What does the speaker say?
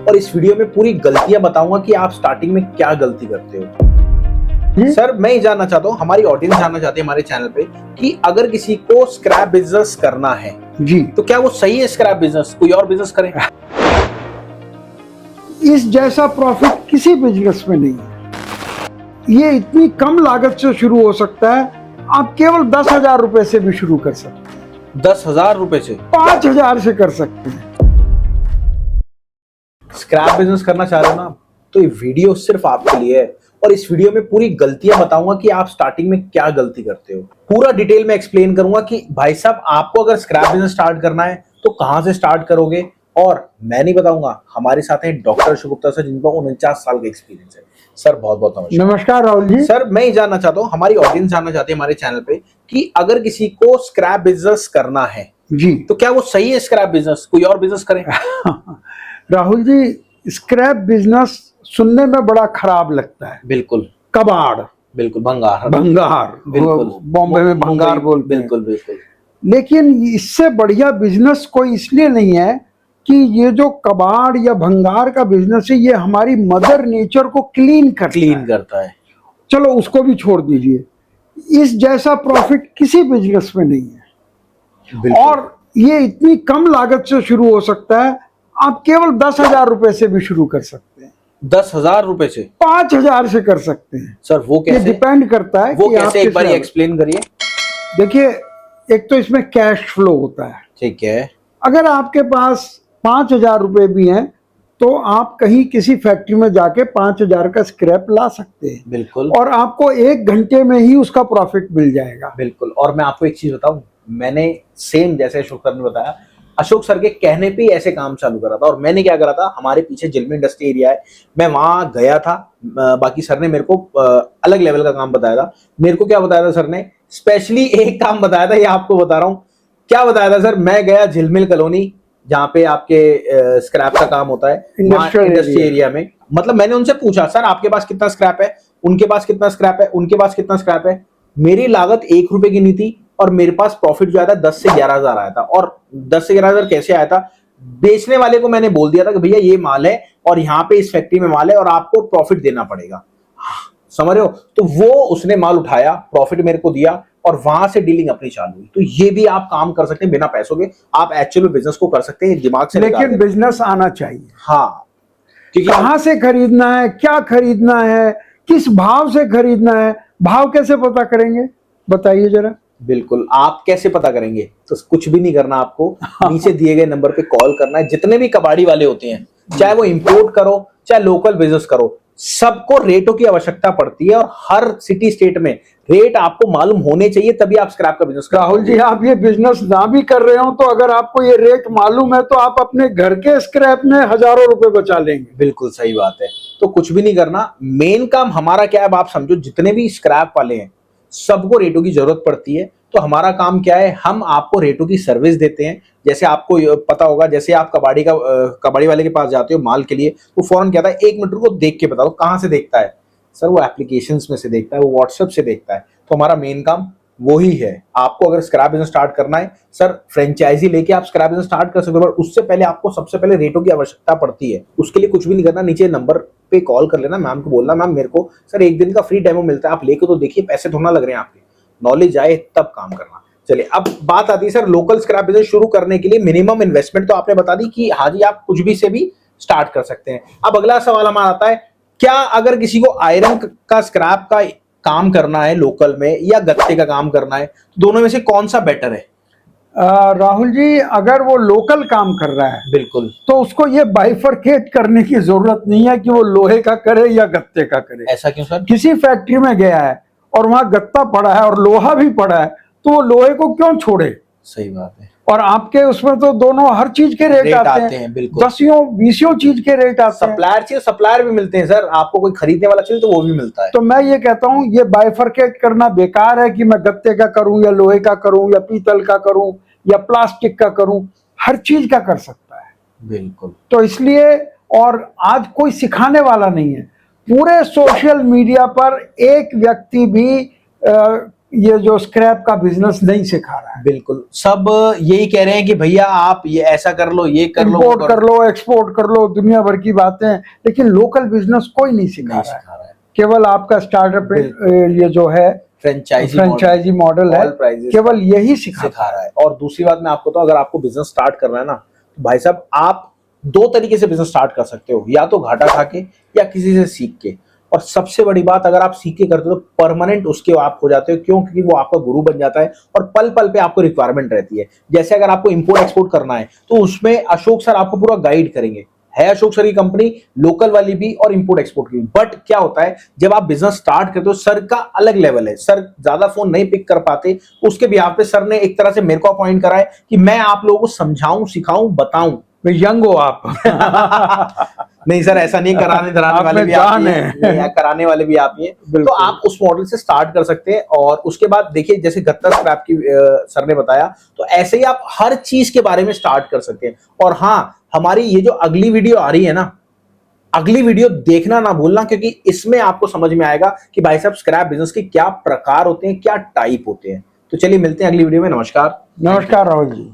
और इस वीडियो में पूरी गलतियां बताऊंगा कि आप स्टार्टिंग में क्या गलती करते हो। सर मैं ये जानना चाहता हूँ, हमारी ऑडियंस जानना चाहती है हमारे चैनल पे कि अगर किसी को स्क्रैप बिजनेस करना है जी, तो क्या वो सही है स्क्रैप बिजनेस, कोई और बिजनेस करें? इस जैसा प्रॉफिट किसी बिजनेस में नहीं है। ये इतनी कम लागत से शुरू हो सकता है, आप केवल 10,000 रुपए से भी शुरू कर सकते हैं। 10,000 रुपए से? 5,000 से कर सकते हैं। स्क्रैप बिजनेस करना चाह रहे हो ना, तो ये वीडियो सिर्फ आपके लिए है और इस वीडियो में पूरी गलतियां बताऊंगा कि आप स्टार्टिंग में क्या गलती करते हो। पूरा डिटेल में एक्सप्लेन करूंगा कि भाई साहब आपको अगर स्क्रैप बिजनेस स्टार्ट करना है तो कहां से स्टार्ट करोगे। और मैं नहीं बताऊंगा, हमारे साथ हैं डॉक्टर शुगुप्ता सर, जिनका 49 साल का एक्सपीरियंस है। सर बहुत बहुत नमस्कार। नमस्कार राहुल जी। सर मैं ये जानना चाहता हूँ, हमारी ऑडियंस जानना चाहती है हमारे चैनल पे कि अगर किसी को स्क्रैप बिजनेस करना है जी, तो क्या वो सही है स्क्रैप बिजनेस, कोई और बिजनेस करें? राहुल जी, स्क्रैप बिजनेस सुनने में बड़ा खराब लगता है। बिल्कुल कबाड़, बिल्कुल, भंगार, बिल्कुल, बॉम्बे में भंगार बोलते हैं। बिल्कुल बिल्कुल। लेकिन इससे बढ़िया बिजनेस कोई इसलिए नहीं है कि ये जो कबाड़ या भंगार का बिजनेस है, ये हमारी मदर नेचर को क्लीन करता है। चलो उसको भी छोड़ दीजिए, इस जैसा प्रॉफिट किसी बिजनेस में नहीं है। और ये इतनी कम लागत से शुरू हो सकता है, आप केवल 10,000 रुपए से भी शुरू कर सकते हैं। 10,000 रुपए से? 5,000 से कर सकते हैं। सर वो कैसे? ये डिपेंड करता है वो कि कैसे, एक बार एक्सप्लेन करिए। देखिए, एक तो इसमें कैश फ्लो होता है। ठीक है। अगर आपके पास 5,000 रुपए भी हैं तो आप कहीं किसी फैक्ट्री में जाके 5,000 का स्क्रैप ला सकते हैं। बिल्कुल। और आपको 1 घंटे में ही उसका प्रॉफिट मिल जाएगा। बिल्कुल। और मैं आपको एक चीज बताऊं, मैंने सेम जैसे अशोक सर ने बताया, अशोक सर के कहने पे ही ऐसे काम चालू करा था। और मैंने क्या करा था, हमारे पीछे जिलमी इंडस्ट्री एरिया है, मैं वहां गया था। बाकी सर ने मेरे को अलग लेवल का काम बताया था। मेरे को क्या बताया था सर ने, स्पेशली एक काम बताया था, ये आपको बता रहा हूँ। क्या बताया था सर, मैं गया झिलमिल कॉलोनी, जहाँ पे आपके स्क्रैप का काम होता है, इंडस्ट्री एरिया में। मतलब मैंने उनसे पूछा, सर आपके पास कितना स्क्रैप है, उनके पास कितना स्क्रैप है, उनके पास कितना स्क्रैप है। मेरी लागत 1 रुपए की नहीं थी और मेरे पास प्रॉफिट जो आया था 10 से 11,000 आया था। और 10 से 11,000 कैसे आया था, बेचने वाले को मैंने बोल दिया था कि भैया ये माल है और यहाँ पे इस फैक्ट्री में माल है और आपको प्रॉफिट देना पड़ेगा, समझ रहे हो। तो वो उसने माल उठाया, प्रॉफिट मेरे को दिया और वहां से डीलिंग अपनी चालू हुई। तो ये भी आप काम कर सकते हैं बिना पैसों के, आप एक्चुअल बिजनेस को कर सकते हैं दिमाग से। लेकिन बिजनेस आना चाहिए। हाँ, क्योंकि कहां से खरीदना है, क्या खरीदना है, किस भाव से खरीदना है, भाव कैसे पता करेंगे, बताइए जरा। बिल्कुल, आप कैसे पता करेंगे? तो कुछ भी नहीं करना आपको, नीचे दिए गए नंबर पे कॉल करना है। जितने भी कबाड़ी वाले होते हैं, चाहे वो इंपोर्ट करो चाहे लोकल बिजनेस करो, सबको रेटों की आवश्यकता पड़ती है और हर सिटी स्टेट में रेट आपको मालूम होने चाहिए, तभी आप स्क्रैप का बिजनेस करो। राहुल जी, आप ये बिजनेस ना भी कर रहे हो तो अगर आपको ये रेट मालूम है तो आप अपने घर के स्क्रैप में हजारों रुपए बचा लेंगे। बिल्कुल सही बात है। तो कुछ भी नहीं करना, मेन काम हमारा क्या है, आप समझो, जितने भी स्क्रैप वाले हैं सबको रेटों की जरूरत पड़ती है। तो हमारा काम क्या है, हम आपको रेटों की सर्विस देते हैं। जैसे आपको पता होगा, जैसे आप कबाड़ी वाले के पास जाते हो माल के लिए, वो फौरन कहता है 1 मिनट को देख के बताओ। कहाँ से देखता है सर? वो एप्लीकेशंस में से देखता है, वो व्हाट्सएप से देखता है। तो हमारा मेन काम वही है। आपको अगर स्क्रैप बिजनेस स्टार्ट करना है सर, फ्रेंचाइजी लेके आप स्क्रैप बिजनेस स्टार्ट कर सकते हो, पर उससे पहले आपको सबसे पहले रेटों की आवश्यकता पड़ती है। उसके लिए कुछ भी नहीं करना, नीचे नंबर पे कॉल कर लेना, मैम को बोलना, मैम मेरे को सर 1 दिन का फ्री डेमो मिलता है, आप लेके तो देखिए, पैसे थोड़ा लग रहे हैं आपके, नॉलेज आए तब काम करना। चलिए, अब बात आती है सर लोकल स्क्रैप बिजनेस शुरू करने के लिए मिनिमम इन्वेस्टमेंट तो आपने बता दी कि हाँ जी आप कुछ भी से भी स्टार्ट कर सकते हैं। अब अगला सवाल हमारा आता है, क्या अगर किसी को आयरन का स्क्रैप का काम करना है लोकल में या गत्ते का काम करना है, तो दोनों में से कौन सा बेटर है? राहुल जी, अगर वो लोकल काम कर रहा है बिल्कुल, तो उसको ये बाइफरकेट करने की जरूरत नहीं है कि वो लोहे का करे या गत्ते का करे। ऐसा क्यों सर? किसी फैक्ट्री में गया है और वहां गत्ता पड़ा है और लोहा भी पड़ा है, तो वो लोहे को क्यों छोड़े। सही बात है। और आपके उसमें तो दोनों हर चीज के रेट आते हैं। बिल्कुल, 10-20 चीज के रेट आते हैं। सप्लायर चाहिए, सप्लायर भी मिलते हैं सर, आपको कोई खरीदने वाला चाहिए तो वो भी मिलता है। तो मैं ये कहता हूँ, ये बाइफरकेट करना बेकार है कि मैं गत्ते का करूं या लोहे का करूं या पीतल का करूं या प्लास्टिक का करूं, हर चीज का कर सकता है। बिल्कुल। तो इसलिए, और आज कोई सिखाने वाला नहीं है। पूरे सोशल मीडिया पर एक व्यक्ति भी ये जो स्क्रैप का बिजनेस नहीं सिखा रहा है। बिल्कुल, सब यही कह रहे हैं कि भैया आप ये ऐसा कर लो, ये कर लो, इंपोर्ट कर लो, एक्सपोर्ट कर लो, दुनिया भर की बातें, लेकिन लोकल बिजनेस कोई नहीं सिखा नहीं रहा है। सिखा रहा है। केवल आपका स्टार्टअप ये जो है फ्रेंचाइजी मॉडल है, केवल यही सिखा रहा है। और दूसरी बात मैं आपको तो, अगर आपको बिजनेस स्टार्ट करना है ना, तो भाई साहब आप दो तरीके से बिजनेस स्टार्ट कर सकते हो, या तो घाटा खा के या किसी से सीख के। और सबसे बड़ी बात, अगर आप सीख के करते हो तो परमानेंट उसके आप हो जाते हो। क्यों? क्योंकि वो आपका गुरु बन जाता है और पल पल पे आपको रिक्वायरमेंट रहती है। जैसे अगर आपको इंपोर्ट एक्सपोर्ट करना है तो उसमें अशोक सर आपको पूरा गाइड करेंगे। है अशोक सर की कंपनी लोकल वाली भी और इंपोर्ट एक्सपोर्ट की भी। बट क्या होता है, जब आप बिजनेस स्टार्ट करते हो, सर का अलग लेवल है, सर ज्यादा फोन नहीं पिक कर पाते। उसके बिहाफ पे सर ने एक तरह से मेरे को अपॉइंट करा है कि मैं आप लोगों को समझाऊं, सिखाऊं, बताऊं। यंग हो आप। नहीं सर, ऐसा नहीं, कराने धराने वाले भी आप ही हैं, या कराने वाले भी आप ही हैं। तो आप उस मॉडल से स्टार्ट कर सकते हैं। और उसके बाद देखिए, जैसे गत्ता स्क्रैप की सर ने बताया, तो ऐसे ही आप हर चीज के बारे में स्टार्ट कर सकते हैं। और हाँ, हमारी ये जो अगली वीडियो आ रही है ना, अगली वीडियो देखना ना भूलना, क्योंकि इसमें आपको समझ में आएगा कि भाई साहब स्क्रैप बिजनेस के क्या प्रकार होते हैं, क्या टाइप होते हैं। तो चलिए मिलते हैं अगली वीडियो में। नमस्कार। नमस्कार राहुल जी।